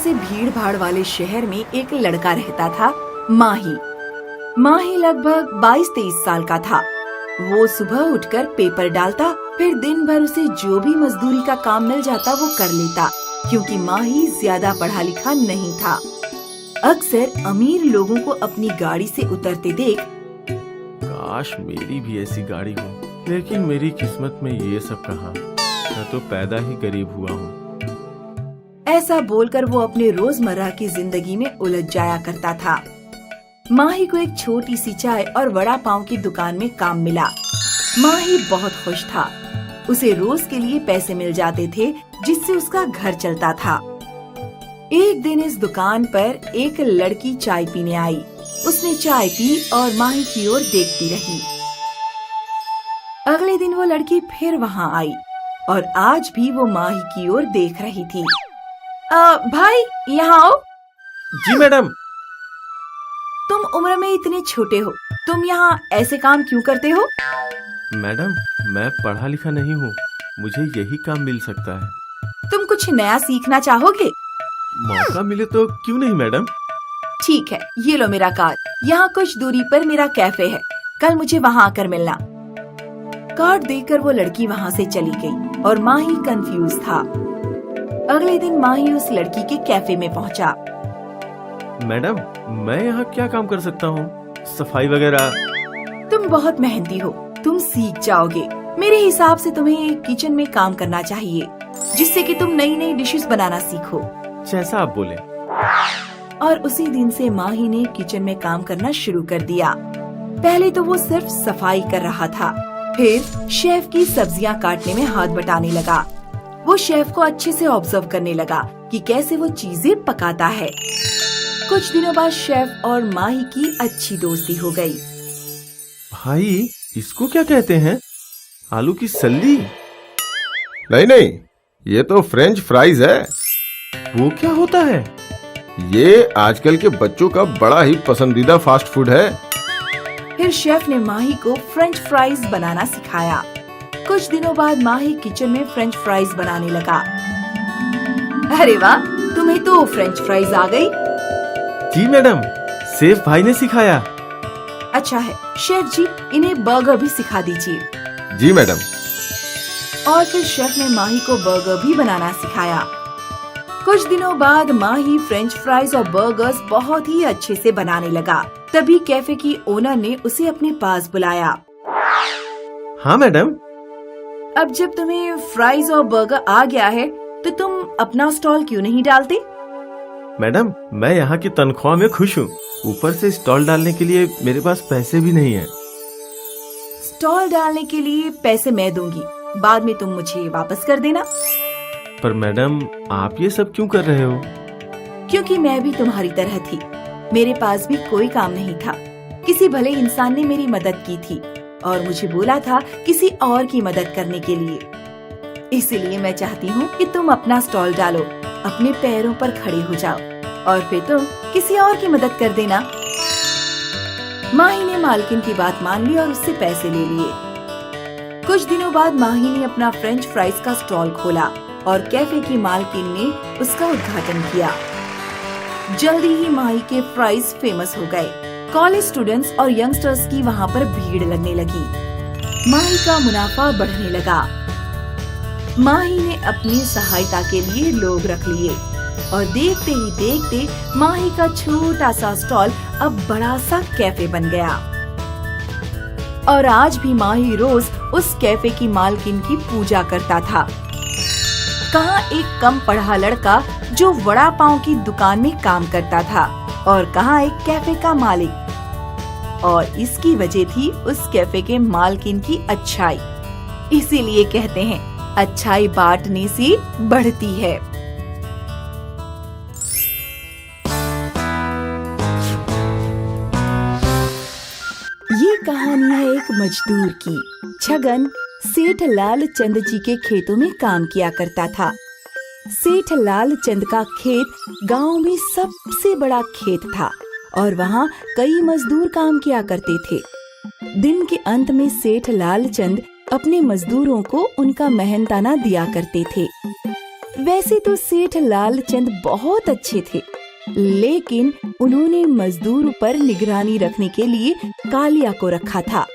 से भीड़ भाड़ वाले शहर में एक लड़का रहता था, माही। माही लगभग 22-23 साल का था। वो सुबह उठकर पेपर डालता, फिर दिन भर उसे जो भी मजदूरी का काम मिल जाता वो कर लेता, क्योंकि माही ज्यादा पढ़ा लिखा नहीं था। अक्सर अमीर लोगों को अपनी गाड़ी से उतरते देख, काश मेरी भी ऐसी गाड़ी हो, लेकिन मेरी किस्मत में ये सब कहाँ। मैं तो पैदा ही गरीब हुआ हूँ। ऐसा बोलकर वो अपने रोजमर्रा की जिंदगी में उलझ जाया करता था। माही को एक छोटी सी चाय और वड़ा पाव की दुकान में काम मिला। माही बहुत खुश था। उसे रोज के लिए पैसे मिल जाते थे, जिससे उसका घर चलता था। एक दिन इस दुकान पर एक लड़की चाय पीने आई। उसने चाय पी और माही की ओर देखती रही। अगले दिन वो लड़की फिर वहाँ आई और आज भी वो माही की ओर देख रही थी। भाई यहाँ आओ। जी मैडम। तुम उम्र में इतने छोटे हो, तुम यहाँ ऐसे काम क्यों करते हो? मैडम, मैं पढ़ा लिखा नहीं हूँ, मुझे यही काम मिल सकता है। तुम कुछ नया सीखना चाहोगे? मौका मिले तो क्यों नहीं मैडम। ठीक है, ये लो मेरा कार्ड। यहाँ कुछ दूरी पर मेरा कैफे है, कल मुझे वहाँ आकर मिलना। कार्ड देकर वो लड़की वहाँ से चली गई और माही कंफ्यूज था। अगले दिन माही उस लड़की के कैफे में पहुँचा। मैडम, मैं यहाँ क्या काम कर सकता हूँ? सफाई वगैरह? तुम बहुत मेहनती हो, तुम सीख जाओगे। मेरे हिसाब से तुम्हें किचन में काम करना चाहिए, जिससे कि तुम नई नई डिशेस बनाना सीखो। जैसा आप बोले। और उसी दिन से माही ने किचन में काम करना शुरू कर दिया। पहले तो वो सिर्फ सफाई कर रहा था, फिर शेफ की सब्जियां काटने में हाथ बटाने लगा। वो शेफ को अच्छे से ऑब्जर्व करने लगा कि कैसे वो चीजें पकाता है। कुछ दिनों बाद शेफ और माही की अच्छी दोस्ती हो गई। भाई, इसको क्या कहते हैं? आलू की सल्ली? नहीं, ये तो फ्रेंच फ्राइज है। वो क्या होता है? ये आजकल के बच्चों का बड़ा ही पसंदीदा फास्ट फूड है। फिर शेफ ने माही को फ्रेंच फ्राइज बनाना सिखाया। कुछ दिनों बाद माही किचन में फ्रेंच फ्राइज बनाने लगा। अरे वाह, तुम्हें तो फ्रेंच फ्राइज आ गई। जी मैडम, शेफ भाई ने सिखाया। अच्छा है शेफ जी, इन्हें बर्गर भी सिखा दीजिए। जी मैडम। और फिर शेफ ने माही को बर्गर भी बनाना सिखाया। कुछ दिनों बाद माही फ्रेंच फ्राइज और बर्गर्स बहुत ही अच्छे से बनाने लगा। तभी कैफे की ओनर ने उसे अपने पास बुलाया। हाँ मैडम। अब जब तुम्हें फ्राइज और बर्गर आ गया है, तो तुम अपना स्टॉल क्यों नहीं डालते? मैडम, मैं यहाँ की तनख्वाह में खुश हूँ। ऊपर से स्टॉल डालने के लिए मेरे पास पैसे भी नहीं है। स्टॉल डालने के लिए पैसे मैं दूंगी, बाद में तुम मुझे वापस कर देना। पर मैडम, आप ये सब क्यों कर रहे हो? क्योंकि मैं भी तुम्हारी तरह थी। मेरे पास भी कोई काम नहीं था। किसी भले इंसान ने मेरी मदद की थी और मुझे बोला था किसी और की मदद करने के लिए। इसलिए मैं चाहती हूँ कि तुम अपना स्टॉल डालो, अपने पैरों पर खड़े हो जाओ और फिर तुम किसी और की मदद कर देना। माही ने मालकिन की बात मान ली और उससे पैसे ले लिए। कुछ दिनों बाद माही ने अपना फ्रेंच फ्राइज का स्टॉल खोला और कैफे की मालकिन ने उसका उद्घाटन किया। जल्दी ही माही के फ्राइज फेमस हो गए। कॉलेज स्टूडेंट्स और यंगस्टर्स की वहाँ पर भीड़ लगने लगी। माही का मुनाफा बढ़ने लगा। माही ने अपनी सहायता के लिए लोग रख लिए और देखते ही देखते माही का छोटा सा स्टॉल अब बड़ा सा कैफे बन गया। और आज भी माही रोज उस कैफे की मालकिन की पूजा करता था। कहाँ एक कम पढ़ा लड़का जो वड़ा पाव की दुकान में काम करता था और कहाँ एक कैफे का मालिक। और इसकी वजह थी उस कैफे के मालकिन की अच्छाई। इसीलिए कहते हैं, अच्छाई बांटने से बढ़ती है। ये कहानी है एक मजदूर की। छगन सेठ लाल चंद जी के खेतों में काम किया करता था। सेठ लाल चंद का खेत गांव में सबसे बड़ा खेत था और वहाँ कई मजदूर काम किया करते थे। दिन के अंत में सेठ लाल चंद अपने मजदूरों को उनका मेहनताना दिया करते थे। वैसे तो सेठ लालचंद बहुत अच्छे थे, लेकिन उन्होंने मजदूर पर निगरानी रखने के लिए कालिया को रखा था।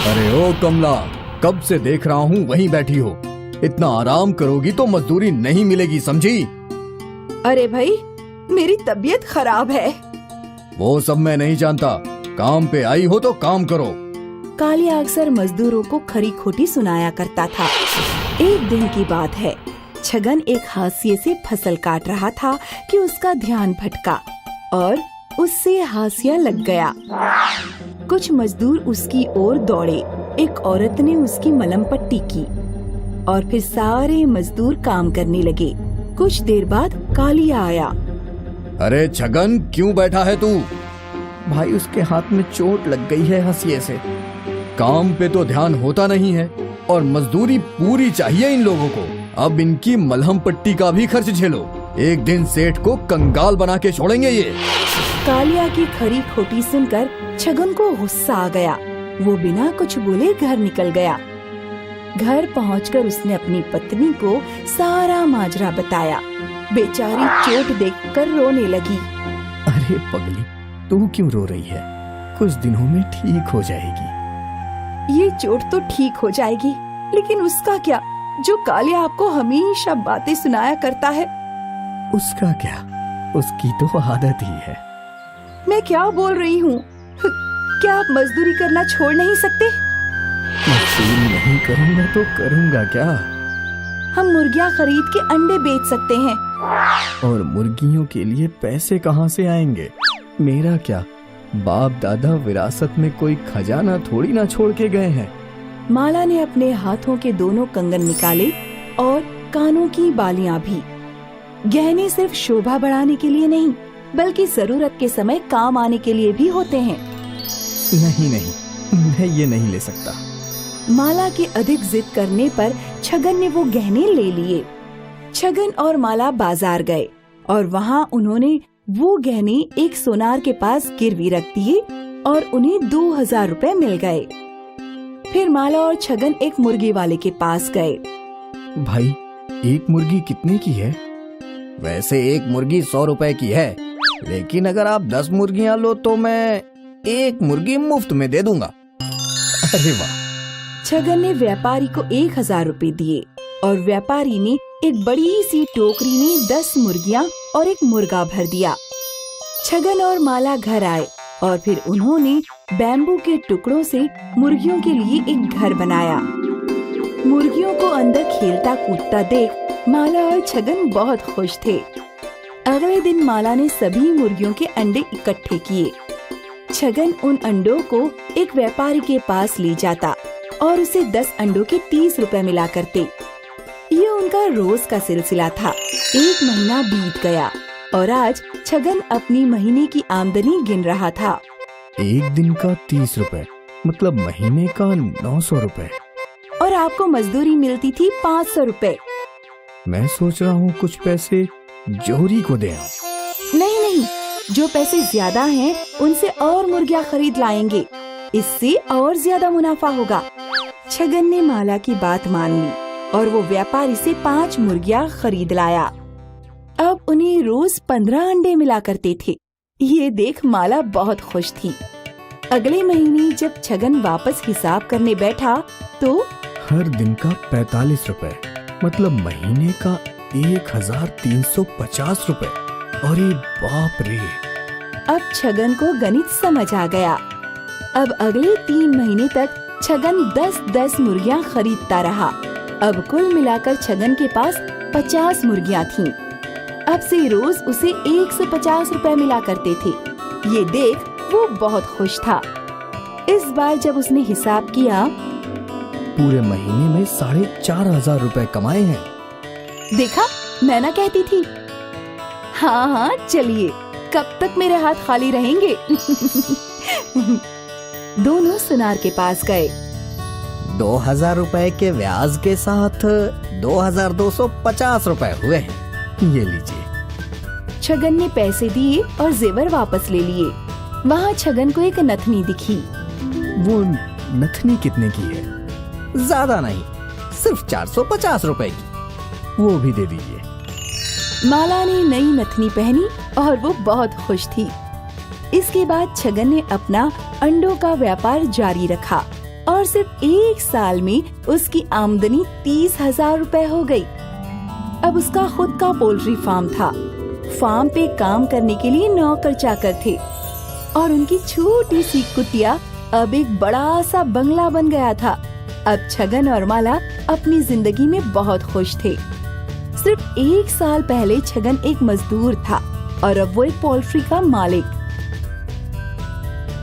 अरे ओ कमला, कब से देख रहा हूँ वहीं बैठी हो। इतना आराम करोगी तो मजदूरी नहीं मिलेगी, समझी? अरे भाई, मेरी तबीयत खराब है। वो सब मैं नहीं जानता, काम पे आई हो तो काम करो। कालिया अक्सर मजदूरों को खरी खोटी सुनाया करता था। एक दिन की बात है, छगन एक हाशिए से फसल काट रहा था कि उसका ध्यान भटका और उससे हाशिया लग गया। कुछ मजदूर उसकी ओर दौड़े। एक औरत ने उसकी मलहम पट्टी की और फिर सारे मजदूर काम करने लगे। कुछ देर बाद कालिया आया। अरे छगन, क्यों बैठा है तू? भाई, उसके हाथ में चोट लग गई है हाशिए से। काम पे तो ध्यान होता नहीं है और मजदूरी पूरी चाहिए इन लोगों को। अब इनकी मलहम पट्टी का भी खर्च झेलो। एक दिन सेठ को कंगाल बना के छोड़ेंगे ये। कालिया की खरी खोटी सुनकर छगन को गुस्सा आ गया। वो बिना कुछ बोले घर निकल गया। घर पहुंचकर उसने अपनी पत्नी को सारा माजरा बताया। बेचारी चोट देखकर रोने लगी। अरे पगली, तू क्यों रो रही है? कुछ दिनों में ठीक हो जाएगी। ये चोट तो ठीक हो जाएगी, लेकिन उसका क्या, जो कालिया आपको हमेशा बातें सुनाया करता है? उसका क्या, उसकी तो आदत ही है। मैं क्या बोल रही हूँ? क्या आप मजदूरी करना छोड़ नहीं सकते? मजदूरी नहीं करूँगा तो करूँगा क्या? हम मुर्गियाँ खरीद के अंडे बेच सकते हैं। और मुर्गियों के लिए पैसे कहाँ से आएंगे? मेरा क्या, बाप दादा विरासत में कोई खजाना थोड़ी ना छोड़ के गए हैं। माला ने अपने हाथों के दोनों कंगन निकाले और कानों की बालियां भी। गहने सिर्फ शोभा बढ़ाने के लिए नहीं, बल्कि जरूरत के समय काम आने के लिए भी होते हैं। नहीं नहीं, मैं ये नहीं ले सकता। माला की अधिक जिद करने पर छगन ने वो गहने ले लिए। छगन और माला बाजार गए और वहाँ उन्होंने वो गहने एक सोनार के पास गिरवी रख दिए और उन्हें 2000 रुपए मिल गए। फिर माला और छगन एक मुर्गी वाले के पास गए। भाई, एक मुर्गी कितने की है? वैसे एक मुर्गी 100 रुपए की है, लेकिन अगर आप 10 मुर्गियां लो तो मैं एक मुर्गी मुफ्त में दे दूंगा। अरे वाह! छगन ने व्यापारी को 1000 रुपए दिए और व्यापारी ने एक बड़ी सी टोकरी में 10 मुर्गियां और एक मुर्गा भर दिया। छगन और माला घर आए और फिर उन्होंने बैम्बू के टुकड़ों से मुर्गियों के लिए एक घर बनाया। मुर्गियों को अंदर खेलता कूदता देख माला और छगन बहुत खुश थे। अगले दिन माला ने सभी मुर्गियों के अंडे इकट्ठे किए। छगन उन अंडों को एक व्यापारी के पास ले जाता और उसे 10 अंडों के 30 रुपए मिला करते। ये उनका रोज का सिलसिला था। एक महीना बीत गया और आज छगन अपनी महीने की आमदनी गिन रहा था। एक दिन का 30 रुपए, मतलब महीने का 900 रुपए। और आपको मजदूरी मिलती थी 500 रुपए। मैं सोच रहा हूँ कुछ पैसे जोहरी को दे आऊं। नहीं नहीं, जो पैसे ज्यादा हैं उनसे और मुर्गियाँ खरीद लाएंगे, इससे और ज्यादा मुनाफा होगा। छगन ने माला की बात मान ली और वो व्यापारी से 5 मुर्गियाँ खरीद लाया। अब उन्हें रोज 15 अंडे मिला करते थे। ये देख माला बहुत खुश थी। अगले महीने जब छगन वापस हिसाब करने बैठा तो हर दिन का 45 रुपए, मतलब महीने का 1350 रुपए। अरे बाप रे! अब छगन को गणित समझ आ गया। अब अगले 3 महीने तक छगन 10-10 मुर्गियाँ खरीदता रहा। अब कुल मिलाकर छगन के पास 50 मुर्गियाँ थीं। अब से रोज उसे 150 रुपए मिला करते थे। ये देख वो बहुत खुश था। इस बार जब उसने हिसाब किया, पूरे महीने में 4500 रुपए कमाए हैं। देखा, मैं ना कहती थी। हाँ हाँ, चलिए, कब तक मेरे हाथ खाली रहेंगे? दोनों सुनार के पास गए। 2000 रुपए के ब्याज के साथ 2250 रुपए हुए हैं। ये लीजिए। छगन ने पैसे दिए और जेवर वापस ले लिए। वहाँ छगन को एक नथनी दिखी। वो नथनी कितने की है? ज्यादा नहीं, सिर्फ 450 रुपए की। वो भी दे दीजिए। माला ने नई नथनी पहनी और वो बहुत खुश थी। इसके बाद छगन ने अपना अंडों का व्यापार जारी रखा और सिर्फ 1 साल में उसकी आमदनी 30,000 रुपए हो गई। अब उसका खुद का पोल्ट्री फार्म था। फार्म पे काम करने के लिए नौकर चाकर थे और उनकी छोटी सी कुटिया अब एक बड़ा सा बंगला बन गया था। अब छगन और माला अपनी जिंदगी में बहुत खुश थे। सिर्फ 1 साल पहले छगन एक मजदूर था और अब वो एक पोल्ट्री का मालिक।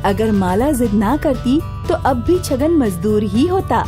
अगर माला जिद ना करती तो अब भी छगन मजदूर ही होता।